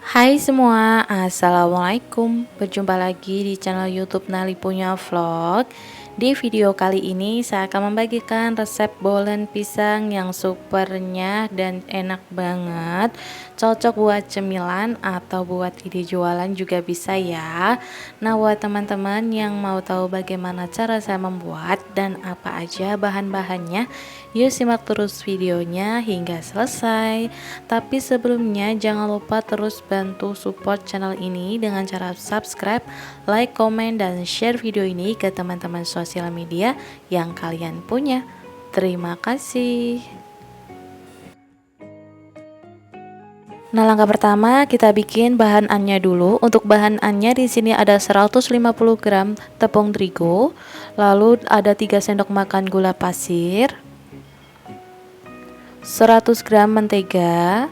Hai semua, Assalamualaikum. Berjumpa lagi di channel YouTube Nali Punya Vlog. Di video kali ini saya akan membagikan resep bolen pisang yang supernya dan enak banget. Cocok buat cemilan atau buat ide jualan juga bisa ya. Nah, buat teman-teman yang mau tahu bagaimana cara saya membuat dan apa aja bahan-bahannya, yuk simak terus videonya hingga selesai. Tapi sebelumnya jangan lupa terus bantu support channel ini dengan cara subscribe, like, komen, dan share video ini ke teman-teman sosial media yang kalian punya. Terima kasih. Nah, langkah pertama kita bikin bahan annya dulu. Untuk bahan annya di sini ada 150 gram tepung terigu, lalu ada 3 sendok makan gula pasir, 100 gram mentega.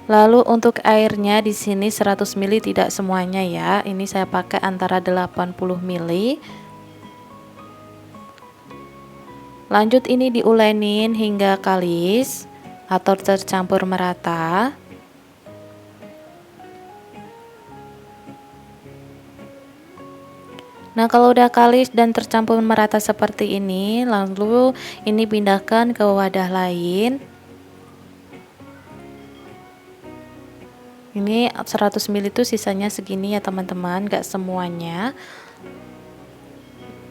Lalu untuk airnya di sini 100 ml, tidak semuanya ya. Ini saya pakai antara 80 ml. Lanjut ini diulenin hingga kalis atau tercampur merata. Nah, kalau udah kalis dan tercampur merata seperti ini, lalu ini pindahkan ke wadah lain. Ini 100 ml itu sisanya segini ya teman-teman, gak semuanya.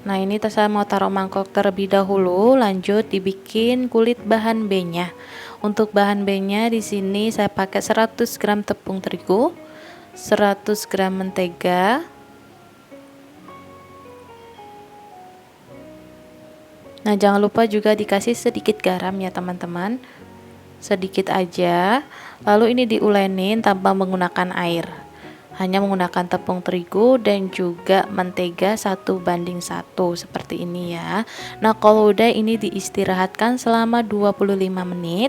Nah, ini saya mau taruh mangkok terlebih dahulu, lanjut dibikin kulit bahan B-nya. Untuk bahan B-nya di sini saya pakai 100 gram tepung terigu, 100 gram mentega. Nah, jangan lupa juga dikasih sedikit garam ya teman-teman, sedikit aja. Lalu ini diulenin tanpa menggunakan air, hanya menggunakan tepung terigu dan juga mentega 1:1 seperti ini ya. Nah, kalau udah ini diistirahatkan selama 25 menit.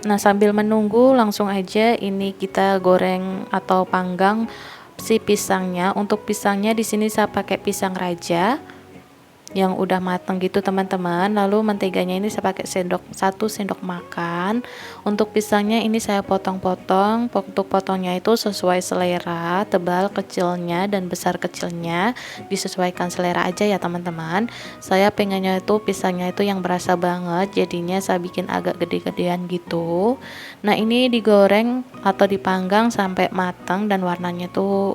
Nah, sambil menunggu langsung aja ini kita goreng atau panggang si pisangnya. Untuk pisangnya di sini saya pakai pisang raja yang udah matang gitu teman-teman. Lalu menteganya ini saya pakai 1 sendok makan. Untuk pisangnya ini saya potong-potong. Untuk potongnya itu sesuai selera, tebal kecilnya dan besar kecilnya disesuaikan selera aja ya teman-teman. Saya pengennya itu pisangnya itu yang berasa banget, jadinya saya bikin agak gede-gedean gitu. Nah, ini digoreng atau dipanggang sampai matang dan warnanya tuh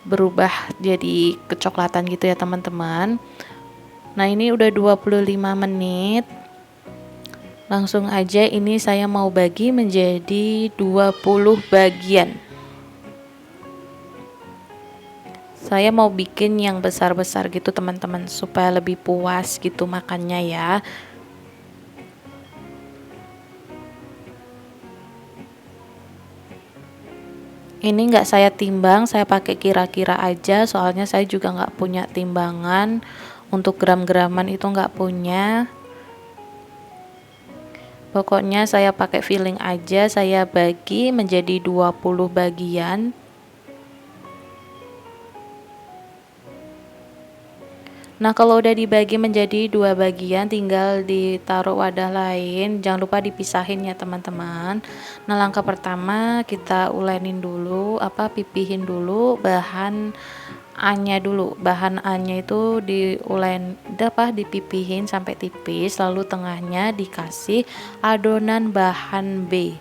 berubah jadi kecoklatan gitu ya teman-teman. Nah, ini udah 25 menit. Langsung aja ini saya mau bagi menjadi 20 bagian. Saya mau bikin yang besar-besar gitu teman-teman, supaya lebih puas gitu makannya ya. Ini nggak saya timbang, saya pakai kira-kira aja, soalnya saya juga nggak punya timbangan. Untuk gram-graman itu nggak punya. Pokoknya saya pakai feeling aja, saya bagi menjadi 20 bagian. Nah, kalau udah dibagi menjadi 2 bagian, tinggal ditaruh wadah lain. Jangan lupa dipisahin ya teman-teman. Nah, langkah pertama kita ulenin dulu, pipihin dulu bahan A-nya dulu. Bahan A-nya itu dipipihin sampai tipis, lalu tengahnya dikasih adonan bahan B.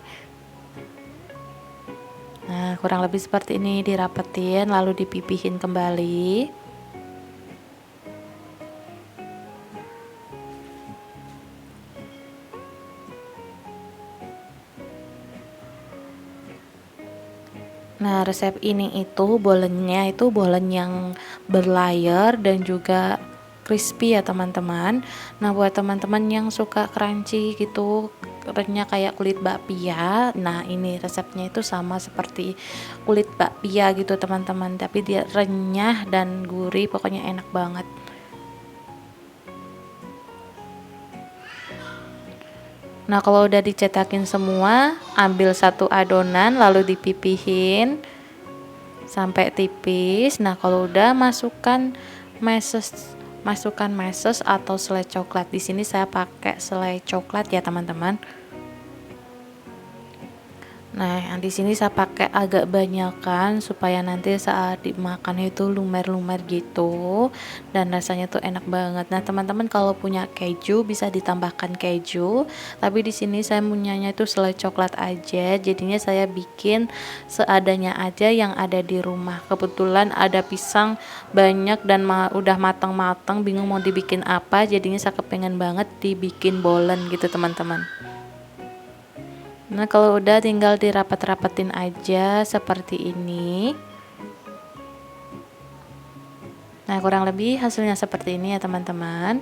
Nah, kurang lebih seperti ini, dirapetin lalu dipipihin kembali. Nah, resep ini itu bolennya itu bolen yang berlayer dan juga crispy ya teman-teman. Nah, buat teman-teman yang suka crunchy gitu, renyah kayak kulit bakpia, nah ini resepnya itu sama seperti kulit bakpia gitu teman-teman, tapi dia renyah dan gurih, pokoknya enak banget. Nah, kalau udah dicetakin semua, ambil satu adonan lalu dipipihin sampai tipis. Nah, kalau udah masukkan meses masukkan meses atau selai coklat. Di sini saya pakai selai coklat ya teman-teman. Nah, yang di sini saya pakai agak banyakan supaya nanti saat dimakan itu lumer-lumer gitu dan rasanya tuh enak banget. Nah, teman-teman kalau punya keju bisa ditambahkan keju, tapi di sini saya punyanya itu selai coklat aja. Jadinya saya bikin seadanya aja yang ada di rumah. Kebetulan ada pisang banyak dan udah matang-matang, bingung mau dibikin apa, jadinya saya kepengen banget dibikin bolen gitu, teman-teman. Nah, kalau udah tinggal dirapat-rapetin aja seperti ini. Nah, kurang lebih hasilnya seperti ini ya teman-teman.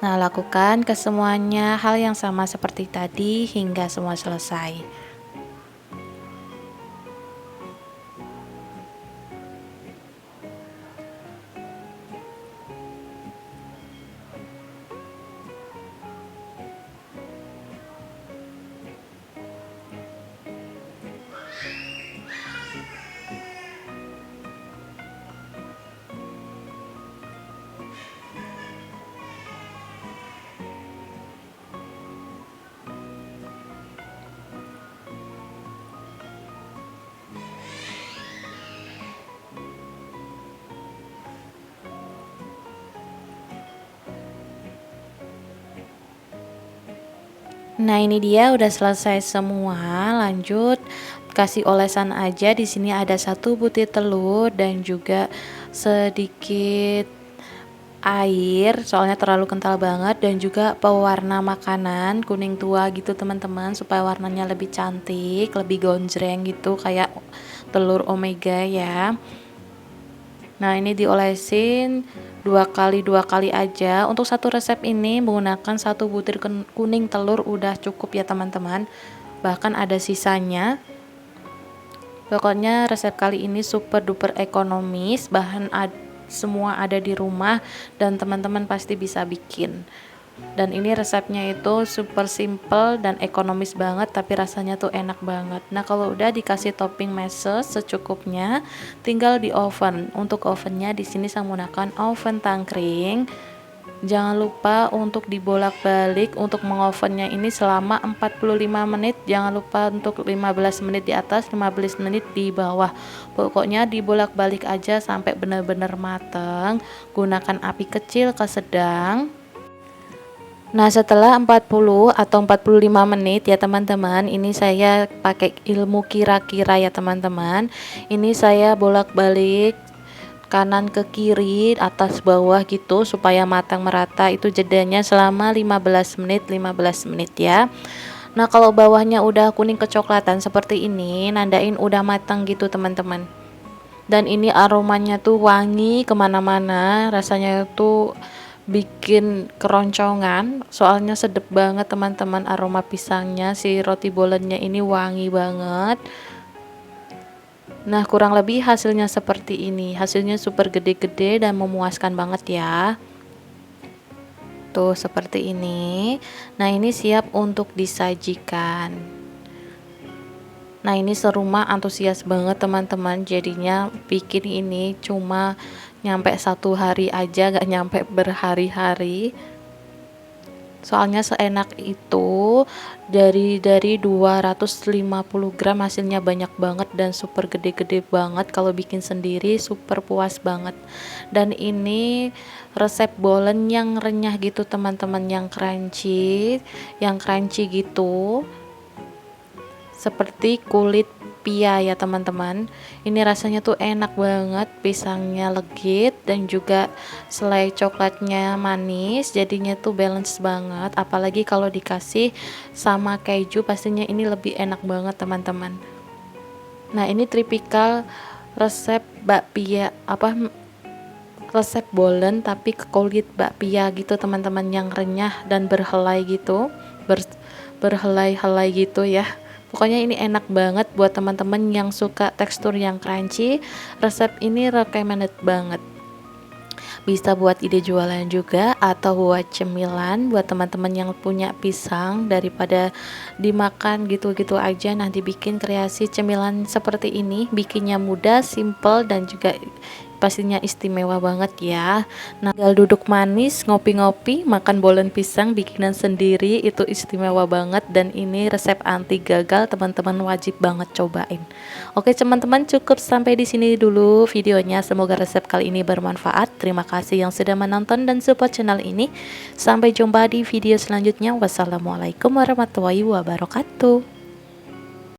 Nah, lakukan ke semuanya hal yang sama seperti tadi hingga semua selesai. Nah, ini dia udah selesai semua. Lanjut kasih olesan aja. Di sini ada 1 butir telur dan juga sedikit air, soalnya terlalu kental banget, dan juga pewarna makanan kuning tua gitu teman-teman, supaya warnanya lebih cantik, lebih gonjreng gitu kayak telur omega ya. Nah, ini diolesin 2 kali aja. Untuk satu resep ini menggunakan 1 butir kuning telur udah cukup ya teman-teman. Bahkan ada sisanya. Pokoknya resep kali ini super duper ekonomis, semua ada di rumah dan teman-teman pasti bisa bikin. Dan ini resepnya itu super simple dan ekonomis banget, tapi rasanya tuh enak banget. Nah, kalau udah dikasih topping meses secukupnya, tinggal di oven. Untuk ovennya di sini saya menggunakan oven tangkring. Jangan lupa untuk dibolak-balik untuk mengovennya ini selama 45 menit. Jangan lupa untuk 15 menit di atas, 15 menit di bawah. Pokoknya dibolak-balik aja sampai benar-benar mateng. Gunakan api kecil ke sedang. Nah, setelah 40 atau 45 menit ya teman-teman, ini saya pakai ilmu kira-kira ya teman-teman. Ini saya bolak-balik kanan ke kiri, atas bawah gitu supaya matang merata. Itu jedanya selama 15 menit ya. Nah, kalau bawahnya udah kuning kecoklatan seperti ini, nandain udah matang gitu teman-teman. Dan ini aromanya tuh wangi kemana-mana, rasanya tuh bikin keroncongan, soalnya sedep banget teman-teman aroma pisangnya. Si roti bolennya ini wangi banget. Nah, kurang lebih hasilnya seperti ini. Hasilnya super gede-gede dan memuaskan banget ya. Tuh seperti ini. Nah, ini siap untuk disajikan. Nah, ini serumah antusias banget teman-teman, jadinya bikin ini cuma nyampe 1 hari aja, gak nyampe berhari-hari. Soalnya seenak itu, dari 250 gram hasilnya banyak banget dan super gede-gede banget. Kalau bikin sendiri super puas banget. Dan ini resep bolen yang renyah gitu teman-teman, yang crunchy gitu, seperti kulit pia ya teman-teman. Ini rasanya tuh enak banget, pisangnya legit dan juga selai coklatnya manis, jadinya tuh balance banget. Apalagi kalau dikasih sama keju, pastinya ini lebih enak banget teman-teman. Nah, ini tipikal resep bakpia, resep bolen tapi ke kulit bakpia gitu teman-teman, yang renyah dan berhelai gitu, berhelai-helai gitu ya. Pokoknya ini enak banget buat teman-teman yang suka tekstur yang crunchy. Resep ini recommended banget. Bisa buat ide jualan juga atau buat cemilan buat teman-teman yang punya pisang, daripada dimakan gitu-gitu aja. Nanti bikin kreasi cemilan seperti ini, bikinnya mudah, simple, dan juga pastinya istimewa banget ya. Nah, tinggal duduk manis, ngopi-ngopi, makan bolen pisang bikinan sendiri, itu istimewa banget. Dan ini resep anti gagal, teman-teman wajib banget cobain. Oke teman-teman, cukup sampai di sini dulu videonya. Semoga resep kali ini bermanfaat. Terima kasih yang sudah menonton dan support channel ini. Sampai jumpa di video selanjutnya. Wassalamualaikum warahmatullahi wabarakatuh.